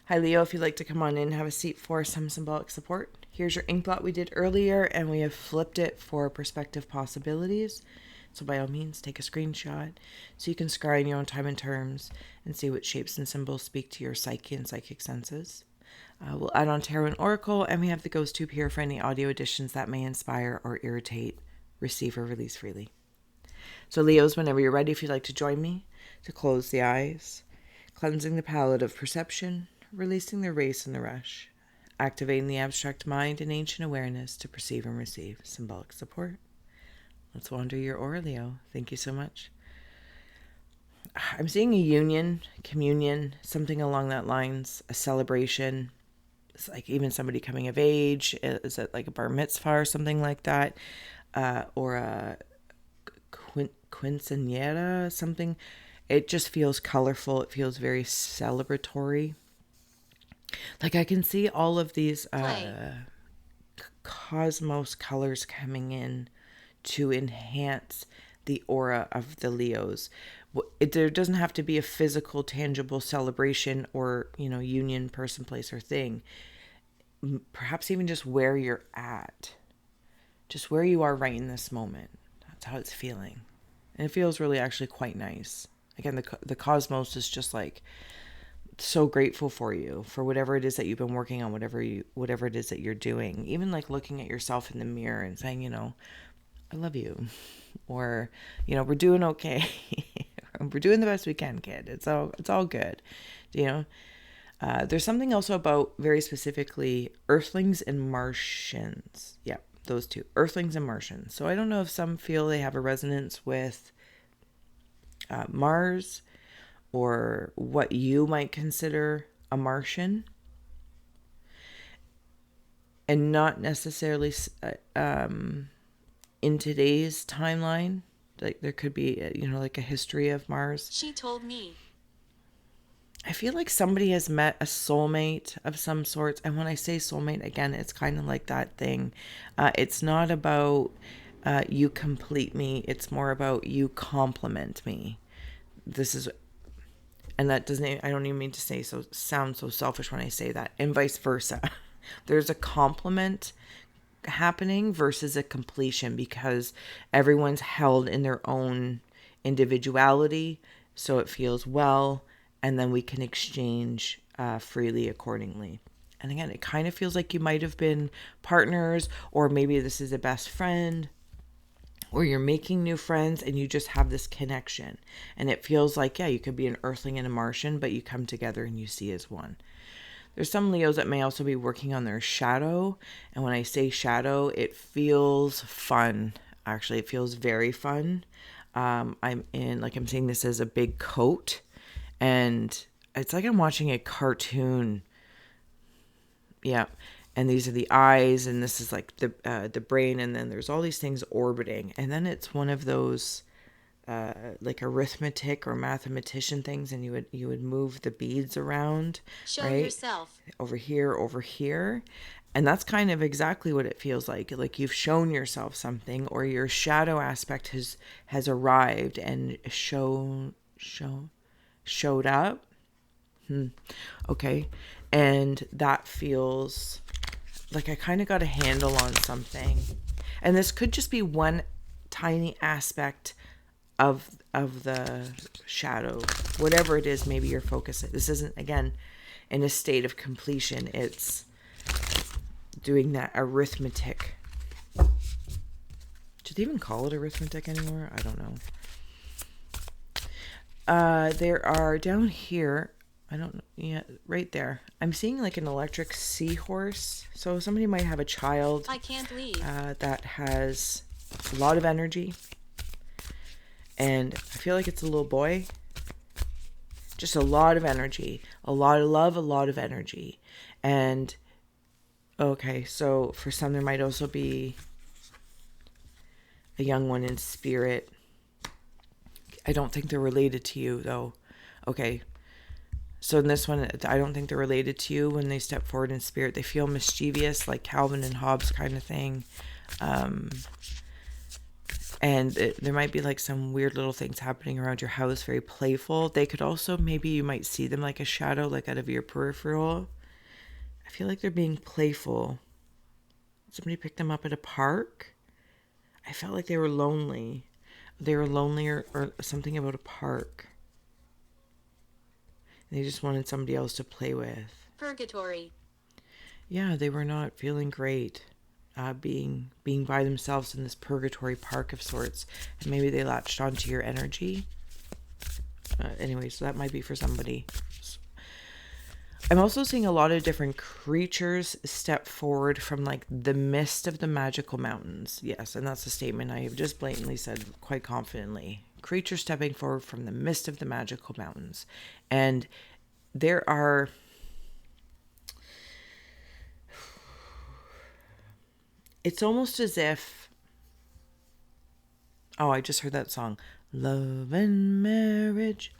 Hi Leo, if you'd like to come on in, have a seat for some symbolic support. Here's your ink blot we did earlier, and we have flipped it for perspective possibilities. So by all means, take a screenshot so you can scry in your own time and terms and see what shapes and symbols speak to your psyche and psychic senses. We'll add on tarot and oracle, and we have the ghost tube here for any audio additions that may inspire or irritate. Receive or release freely. So Leos, whenever you're ready, if you'd like to join me to close the eyes, cleansing the palette of perception, releasing the race and the rush, activating the abstract mind and ancient awareness to perceive and receive symbolic support. Let's wander your aura, Leo. Thank you so much. I'm seeing a union, communion, something along that lines, a celebration. It's like even somebody coming of age. Is it like a bar mitzvah or something like that? Or a quinceañera, something. It just feels colorful. It feels very celebratory. Like I can see all of these cosmos colors coming in to enhance the aura of the Leos. There doesn't have to be a physical, tangible celebration or, union, person, place, or thing. Perhaps even just where you're at. Just where you are right in this moment. That's how it's feeling. And it feels really actually quite nice. Again, the cosmos is just like so grateful for you for whatever it is that you've been working on, whatever it is that you're doing. Even like looking at yourself in the mirror and saying, I love you, or we're doing okay. We're doing the best we can, kid. It's all good. There's something also about very specifically Earthlings and Martians. Yeah, those two, Earthlings and Martians. So I don't know if some feel they have a resonance with Mars, or what you might consider a Martian, and not necessarily in today's timeline. Like there could be, like a history of Mars. She told me. I feel like somebody has met a soulmate of some sorts. And when I say soulmate, again, it's kind of like that thing. It's not about you complete me. It's more about you complement me. And that I don't even mean to sound so selfish when I say that, and vice versa. There's a complement happening versus a completion, because everyone's held in their own individuality. So it feels well, and then we can exchange freely accordingly. And again, it kind of feels like you might have been partners, or maybe this is a best friend, or you're making new friends and you just have this connection. And it feels like, you could be an Earthling and a Martian, but you come together and you see as one. There's some Leos that may also be working on their shadow. And when I say shadow, it feels fun. Actually, it feels very fun. I'm seeing this as a big coat. And it's like I'm watching a cartoon. Yeah. And these are the eyes, and this is like the brain, and then there's all these things orbiting, and then it's one of those like arithmetic or mathematician things, and you would move the beads around. Show right? yourself. Over here, and that's kind of exactly what it feels like. Like you've shown yourself something, or your shadow aspect has arrived and showed up. Okay, and that feels like I kind of got a handle on something. And this could just be one tiny aspect of the shadow. Whatever it is, maybe your focus. This isn't, again, in a state of completion. It's doing that arithmetic. Do they even call it arithmetic anymore? I don't know. There are down here, I don't know. Yeah, right there. I'm seeing like an electric seahorse. So somebody might have a child. I can't leave. That has a lot of energy. And I feel like it's a little boy. Just a lot of energy. A lot of love, a lot of energy. And, okay, so for some there might also be a young one in spirit. I don't think they're related to you, though. Okay. So in this one, I don't think they're related to you when they step forward in spirit. They feel mischievous, like Calvin and Hobbes kind of thing. And there might be like some weird little things happening around your house, very playful. They could also, maybe you might see them like a shadow, like out of your peripheral. I feel like they're being playful. Somebody picked them up at a park. I felt like they were lonely. They were lonely or something about a park. And they just wanted somebody else to play with. Purgatory. Yeah, they were not feeling great. Being by themselves in this purgatory park of sorts, and maybe they latched onto your energy. Anyway, so that might be for somebody. I'm also seeing a lot of different creatures step forward from like the mist of the magical mountains. Yes, and that's a statement I have just blatantly said quite confidently. Creatures stepping forward from the mist of the magical mountains. And there are... It's almost as if... Oh, I just heard that song. Love and marriage,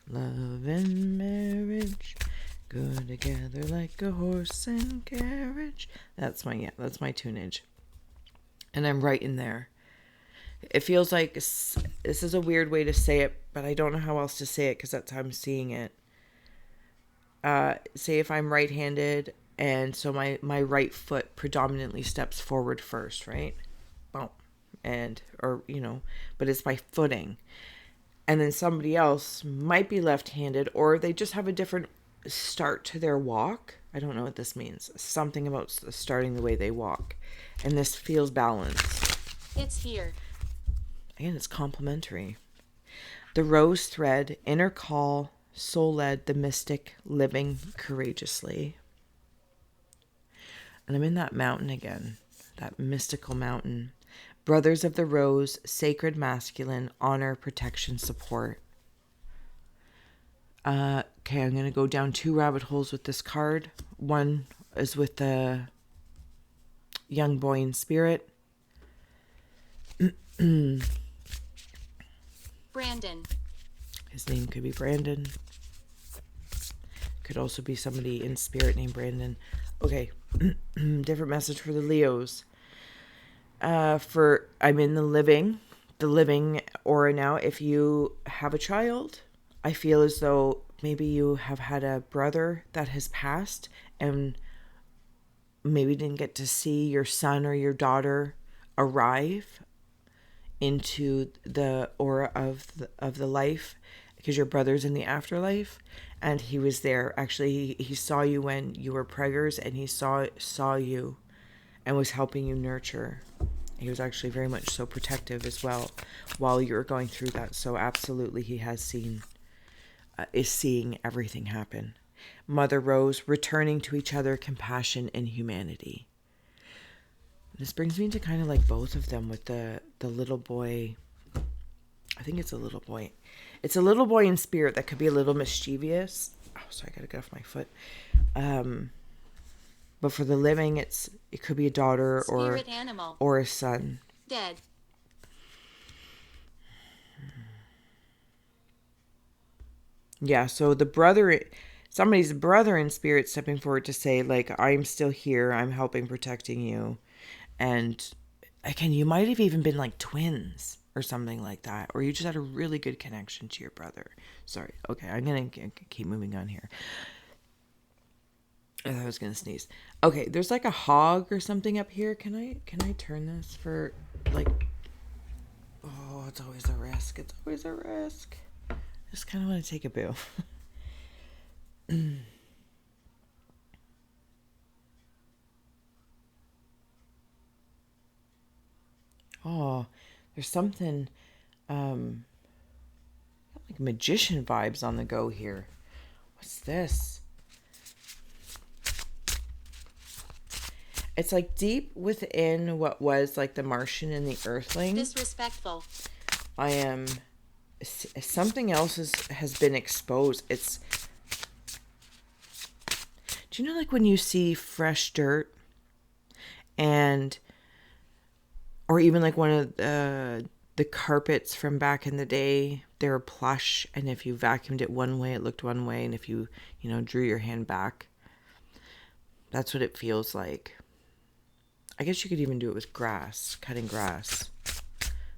go together like a horse and carriage. That's my tunage. And I'm right in there. It feels like this is a weird way to say it, but I don't know how else to say it because that's how I'm seeing it. Say if I'm right-handed, and so my right foot predominantly steps forward first, right? Boom. But it's my footing. And then somebody else might be left-handed, or they just have a different start to their walk. I don't know what this means. Something about starting the way they walk. And this feels balanced. It's here. Again, it's complementary. The rose thread, inner call, soul-led, the mystic, living courageously. And I'm in that mountain again, that mystical mountain. Brothers of the Rose, sacred masculine, honor, protection, support. Okay, I'm going to go down 2 rabbit holes with this card. One is with the young boy in spirit. Brandon. His name could be Brandon. Could also be somebody in spirit named Brandon. Okay, different message for the Leos. I'm in the living aura now. If you have a child, I feel as though maybe you have had a brother that has passed and maybe didn't get to see your son or your daughter arrive into the aura of the life, because your brother's in the afterlife, and he was there. Actually, he saw you when you were preggers, and he saw you and was helping you nurture. He was actually very much so protective as well while you were going through that. So absolutely, he has is seeing everything happen. Mother Rose, returning to each other, compassion and humanity. This brings me to kind of like both of them with the little boy. I think it's a little boy. It's a little boy in spirit that could be a little mischievous. Oh, sorry, I gotta get off my foot. But for the living, it could be a daughter Spirit animal. Or a son. Dead. Yeah, so somebody's brother in spirit stepping forward to say, like, I'm still here, I'm helping, protecting you. And again, you might have even been like twins or something like that, or you just had a really good connection to your brother. Sorry. Okay, I'm gonna keep moving on here. I thought I was gonna sneeze. Okay, there's like a hog or something up here. Can I turn this for like? Oh, it's always a risk. It's always a risk. Just kind of want to take a boo. Oh, there's something like magician vibes on the go here. What's this? It's like deep within what was like the Martian and the Earthling. Disrespectful. Something else has been exposed. Do you know, like when you see fresh dirt or even like one of the carpets from back in the day, they were plush, and if you vacuumed it one way, it looked one way, and if you drew your hand back, that's what it feels like. I guess you could even do it with grass, cutting grass.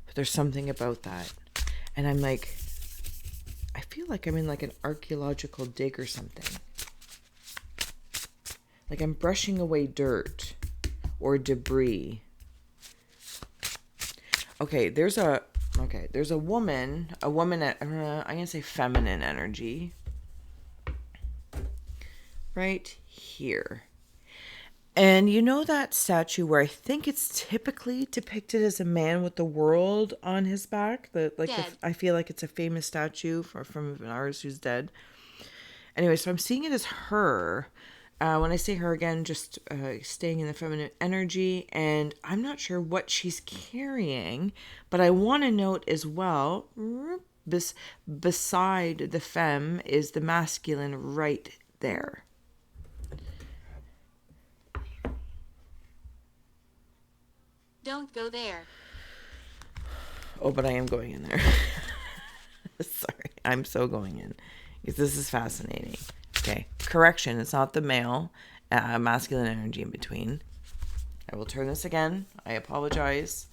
But There's something about that. And I'm like, I feel like I'm in like an archaeological dig or something. Like I'm brushing away dirt or debris. Okay, there's a woman at, I'm gonna say feminine energy. Right here. And you know that statue where I think it's typically depicted as a man with the world on his back? I feel like it's a famous statue from an artist who's dead. Anyway, so I'm seeing it as her. When I say her again, just staying in the feminine energy. And I'm not sure what she's carrying, but I want to note as well, beside the femme is the masculine right there. Don't go there. Oh, but I am going in there. Sorry, I'm so going in. Because this is fascinating. Okay, correction. It's not the male, masculine energy in between. I will turn this again. I apologize.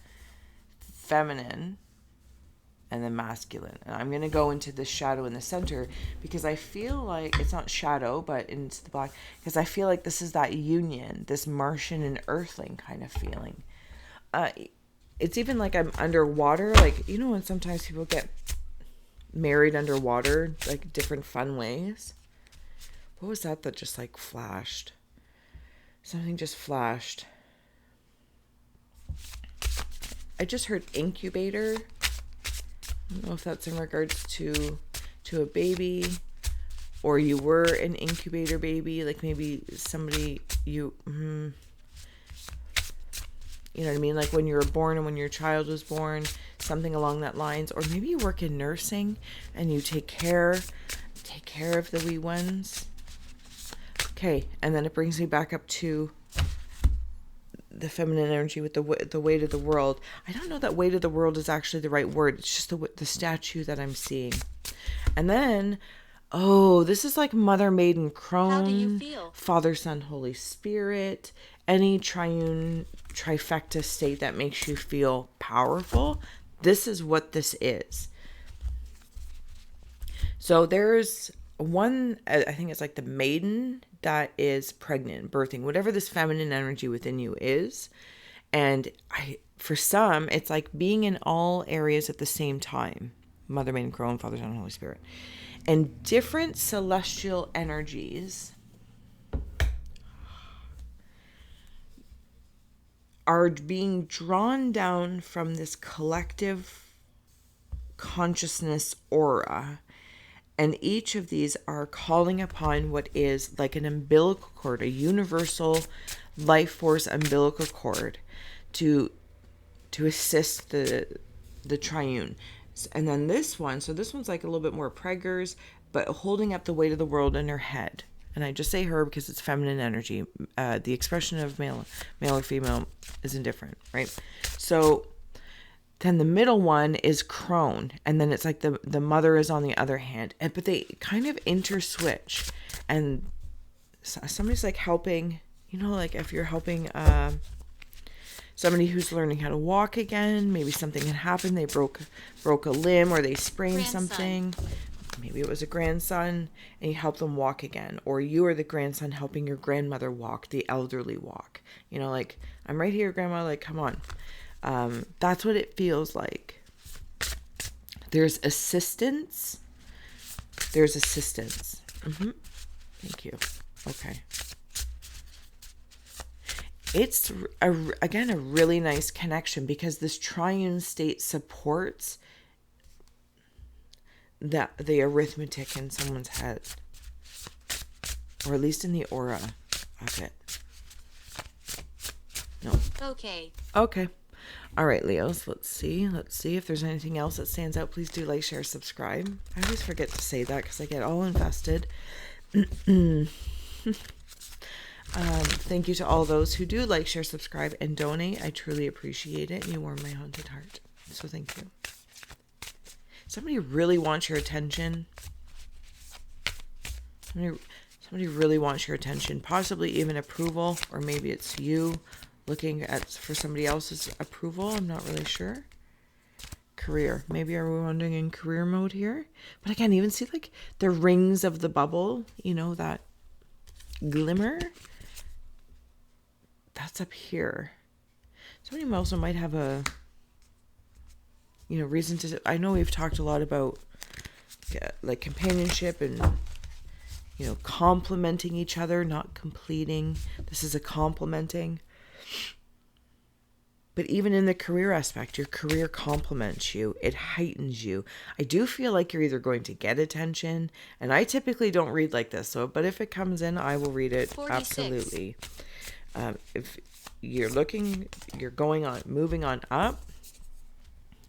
Feminine and then masculine. And I'm going to go into the shadow in the center because I feel like it's not shadow, but into the black. Because I feel like this is that union, this Martian and Earthling kind of feeling. It's even like I'm underwater. Like, you know when sometimes people get married underwater, like different fun ways? What was that just like flashed? Something just flashed. I just heard incubator. I don't know if that's in regards to a baby, or you were an incubator baby, like maybe somebody you know what I mean? Like when you were born and when your child was born, something along that lines. Or maybe you work in nursing and you take care of the wee ones. Okay, and then it brings me back up to the feminine energy with the weight of the world. I don't know that weight of the world is actually the right word. It's just the statue that I'm seeing. And then, this is like Mother, Maiden, Crone. How do you feel? Father, Son, Holy Spirit. Any triune trifecta state that makes you feel powerful. This is what this is. So there's one, I think it's like the maiden that is pregnant, birthing, whatever this feminine energy within you is. And for some, it's like being in all areas at the same time. Mother, Maiden, Crone, Father, Son, Holy Spirit. And different celestial energies are being drawn down from this collective consciousness aura. And each of these are calling upon what is like an umbilical cord, a universal life force umbilical cord to assist the triune. And then this one's like a little bit more preggers, but holding up the weight of the world in her head. And I just say her because it's feminine energy. The expression of male or female is indifferent, right? So then the middle one is crone, and then it's like the mother is on the other hand, but they kind of interswitch. And somebody's like helping, like if you're helping somebody who's learning how to walk again, maybe something had happened, they broke a limb or they sprained something. Maybe it was a grandson and you help them walk again. Or you are the grandson helping your grandmother walk, the elderly walk. Like, I'm right here, Grandma, like, come on. That's what it feels like. There's assistance. Thank you. Okay. It's, again, a really nice connection because this triune state supports the arithmetic in someone's head, or at least in the aura of it. No. Okay. All right, Leos, let's see if there's anything else that stands out. Please do like, share, subscribe. I always forget to say that because I get all invested. Thank you to all those who do like, share, subscribe, and donate. I truly appreciate it, and you warm my haunted heart. So thank you. Somebody really wants your attention. Somebody really wants your attention, possibly even approval, or maybe it's you looking for somebody else's approval. I'm not really sure. career. Maybe are we wandering in career mode here? But I can't even see like the rings of the bubble, you know, that glimmer. That's up here. Somebody also might have a, you know, reason to, I know we've talked a lot about like companionship and, you know, complementing each other, not completing. This is a complementing. But even in the career aspect, your career complements you. It heightens you. I do feel like you're either going to get attention, and I typically don't read like this, so but if it comes in, I will read it 46. absolutely. If you're looking, you're going on, moving on up,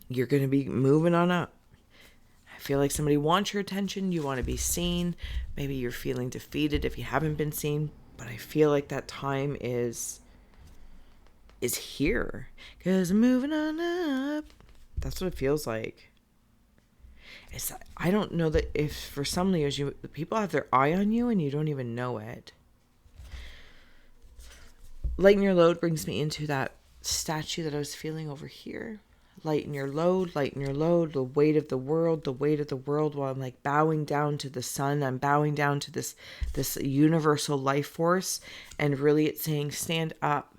you're going to be moving on up. I feel like somebody wants your attention. You want to be seen. Maybe you're feeling defeated if you haven't been seen, but I feel like that time is here, because moving on up, that's what it feels like. I don't know that if for some Leos people have their eye on you and you don't even know it. Lighten your load brings me into that statue that I was feeling over here. Lighten your load, the weight of the world, while I'm like bowing down to the sun. I'm bowing down to this universal life force, and really it's saying stand up.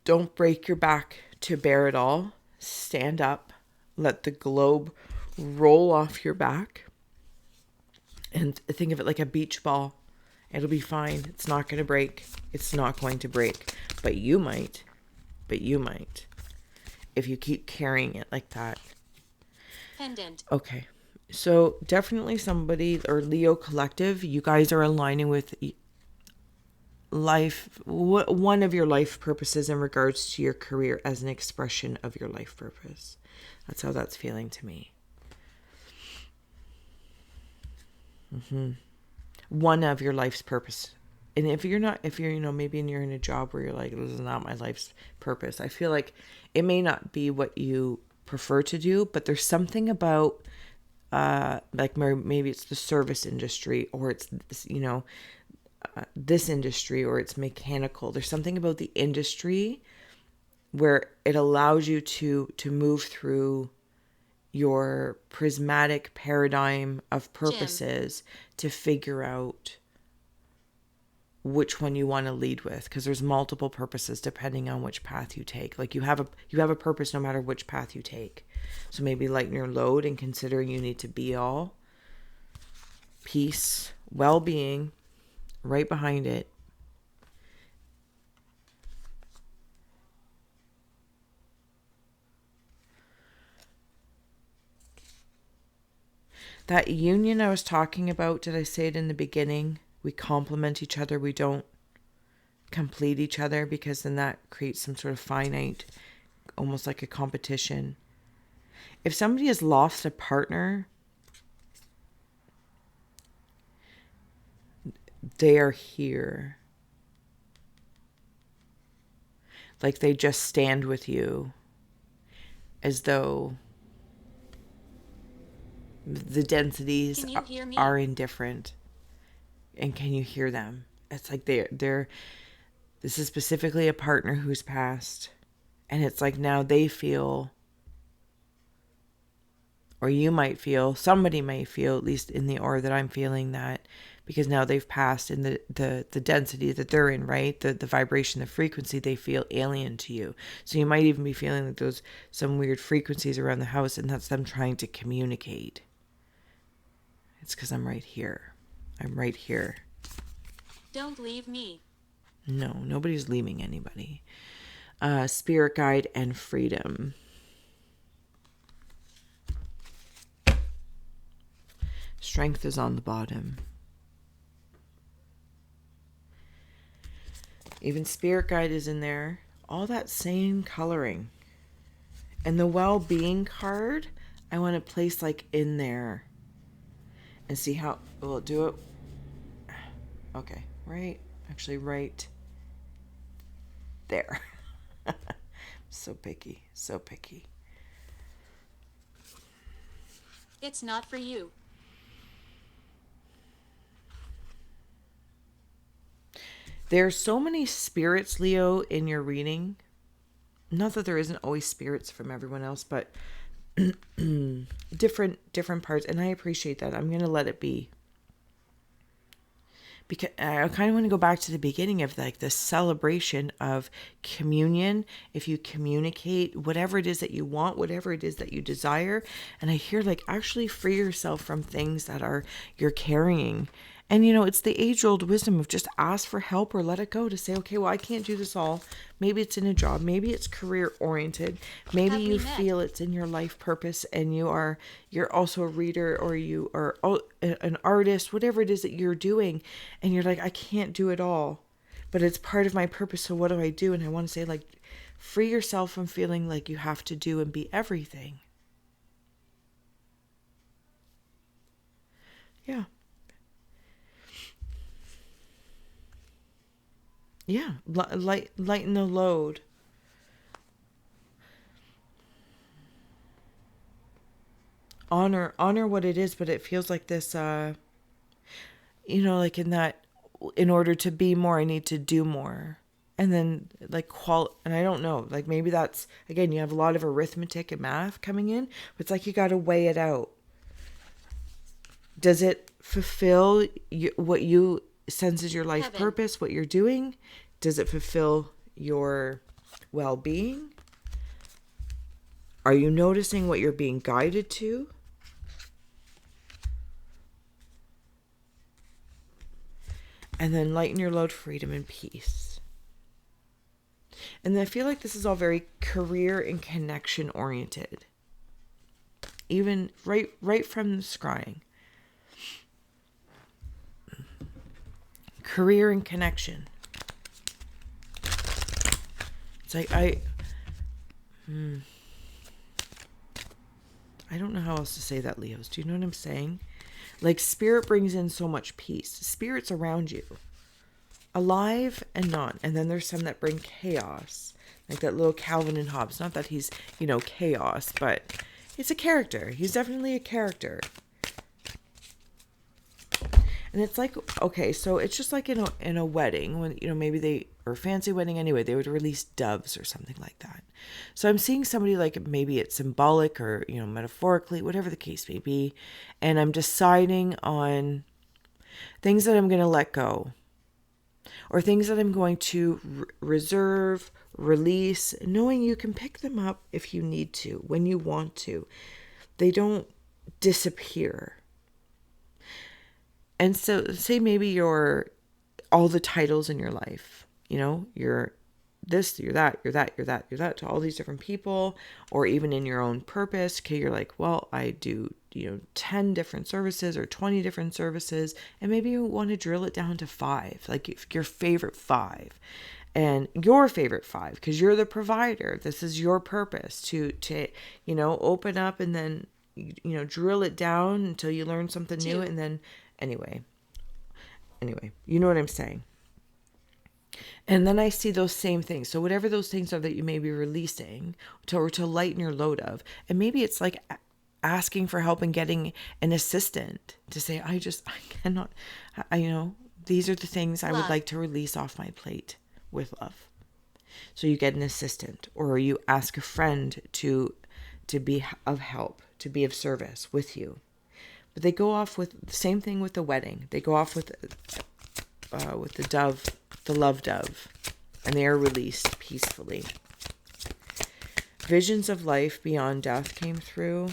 Don't break your back to bear it all. Stand up. Let the globe roll off your back. And think of it like a beach ball. It'll be fine. It's not going to break. It's not going to break. But you might. If you keep carrying it like that. Pendant. Okay. So definitely somebody, or Leo collective, you guys are aligning with life, one of your life purposes in regards to your career as an expression of your life purpose. That's how that's feeling to me. One of your life's purpose. And if you're, you know, maybe you're in a job where you're like, this is not my life's purpose. I feel like it may not be what you prefer to do, but there's something about, like maybe it's the service industry, or it's, you know, this industry, or it's mechanical. There's something about the industry where it allows you to move through your prismatic paradigm of purposes to figure out which one you want to lead with, because there's multiple purposes depending on which path you take. Like you have a purpose no matter which path you take. So maybe lighten your load and considering you need to be all peace, well-being, right behind it. That union I was talking about, did I say it in the beginning? We complement each other. We don't complete each other, because then that creates some sort of finite, almost like a competition. If somebody has lost a partner, they are here. Like they just stand with you as though the densities are indifferent. And can you hear them? It's like they're this is specifically a partner who's passed, and it's like now they feel, or you might feel, somebody may feel, at least in the aura that I'm feeling, that because now they've passed in the density that they're in, right? The vibration, the frequency, they feel alien to you. So you might even be feeling like those some weird frequencies around the house, and that's them trying to communicate. It's because I'm right here. I'm right here. Don't leave me. No, nobody's leaving anybody. Spirit guide and freedom. Strength is on the bottom. Even spirit guide is in there. All that same coloring. And the well-being card, I want to place like in there. And see how we'll do it. Okay, right. Actually, right there. So picky, so picky. It's not for you. There's so many spirits, Leo, in your reading. not that there isn't always spirits from everyone else, but different parts. And I appreciate that. I'm going to let it be. Because I kind of want to go back to the beginning of like the celebration of communion. If you communicate whatever it is that you want, whatever it is that you desire, and I hear like actually free yourself from things that are you're carrying. And you know, it's the age-old wisdom of just ask for help or let it go, to say, okay, well, I can't do this all. Maybe it's in a job, maybe it's career oriented, maybe Have we you met? feel it's in your life purpose, and you're also a reader, or you are an artist, whatever it is that you're doing, and you're like, I can't do it all, but it's part of my purpose, so what do I do? And I want to say, like, free yourself from feeling like you have to do and be everything. Yeah. Yeah, lighten the load. Honor what it is, but it feels like this, like in that, in order to be more, I need to do more. And then like and I don't know, like maybe that's, again, you have a lot of arithmetic and math coming in, but it's like you got to weigh it out. Does it fulfill what you sense is your life Heaven. purpose, what you're doing? Does it fulfill your well-being? Are you noticing what you're being guided to? And then lighten your load, freedom and peace. And then I feel like this is all very career and connection oriented. Even right from the scrying. Career and connection. It's like I don't know how else to say that, Leos. Do you know what I'm saying? Like, spirit brings in so much peace. Spirit's around you, alive and not. And then there's some that bring chaos, like that little Calvin and Hobbes. Not that he's, chaos, but it's a character. He's definitely a character. And it's like, okay, so it's just like in a wedding when, maybe or fancy wedding anyway, they would release doves or something like that. So I'm seeing somebody, like, maybe it's symbolic or, metaphorically, whatever the case may be. And I'm deciding on things that I'm going to let go, or things that I'm going to reserve, release, knowing you can pick them up if you need to, when you want to. They don't disappear. And so say maybe you're all the titles in your life, you're this, you're that, you're that, you're that, you're that, to all these different people, or even in your own purpose. Okay, you're like, well, I do, 10 different services or 20 different services, and maybe you want to drill it down to 5, like your favorite 5. And your favorite 5, because you're the provider. This is your purpose to open up and then, drill it down until you learn something new. And then Anyway, you know what I'm saying. And then I see those same things. So whatever those things are that you may be releasing to lighten your load of, and maybe it's like asking for help and getting an assistant to say, I cannot, these are the things I would like to release off my plate with love. So you get an assistant, or you ask a friend to be of help, to be of service with you. But they go off with the same thing with the wedding. They go off with the dove, the love dove, and they are released peacefully. Visions of life beyond death came through.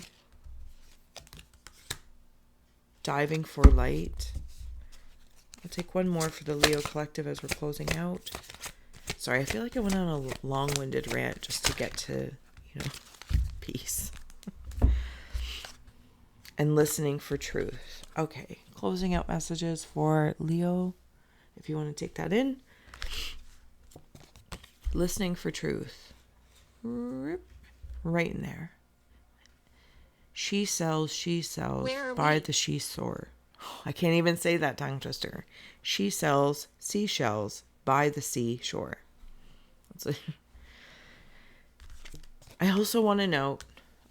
Diving for light. I'll take one more for the Leo Collective as we're closing out. Sorry, I feel like I went on a long-winded rant just to get to, peace. And listening for truth. Okay, closing out messages for Leo, if you want to take that in. Listening for truth. Right in there. She sells by the seashore. I can't even say that tongue twister. She sells seashells by the seashore. I also want to note,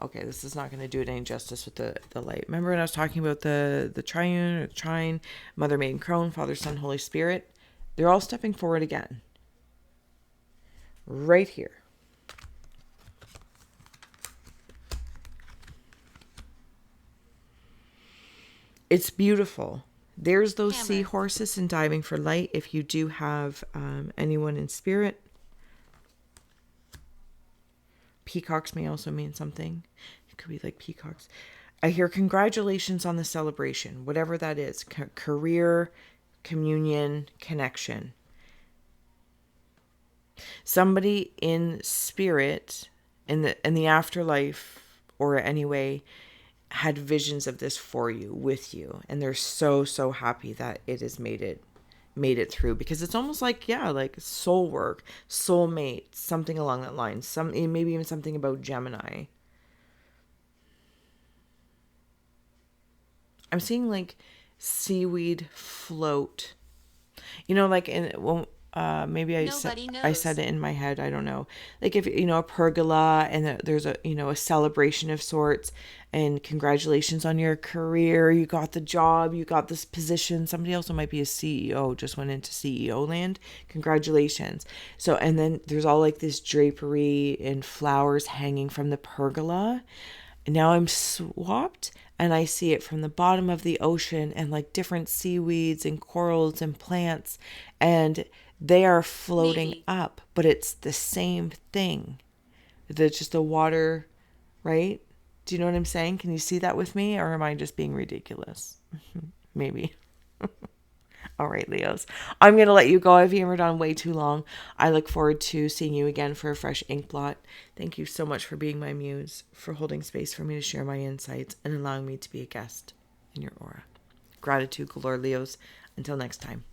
okay, this is not going to do it any justice with the light. Remember when I was talking about the triune or the trine, Mother, Maiden, Crone, Father, Son, Holy Spirit? They're all stepping forward again. Right here. It's beautiful. There's those Hammer. seahorses and diving for light. If you do have anyone in spirit, peacocks may also mean something. It could be like peacocks. I hear congratulations on the celebration, whatever that is. Career, communion, connection. Somebody in spirit, in the afterlife, or anyway, had visions of this for you, with you, and they're so happy that it has made it through, because it's almost like, yeah, like soul work, soulmate, something along that line. Maybe even something about Gemini. I'm seeing like seaweed float. You know, like maybe I Nobody said knows. it in my head. I don't know. Like if a pergola, and there's a celebration of sorts, and congratulations on your career. You got the job. You got this position. Somebody else might be a CEO. Just went into CEO land. Congratulations. So, and then there's all like this drapery and flowers hanging from the pergola. And now I'm swapped, and I see it from the bottom of the ocean, and like different seaweeds and corals and plants, and they are floating Maybe. up, but it's the same thing. It's just the water, right? Do you know what I'm saying? Can you see that with me, or am I just being ridiculous? Maybe. All right, Leos. I'm going to let you go. I've hammered on way too long. I look forward to seeing you again for a fresh ink blot. Thank you so much for being my muse, for holding space for me to share my insights, and allowing me to be a guest in your aura. Gratitude galore, Leos. Until next time.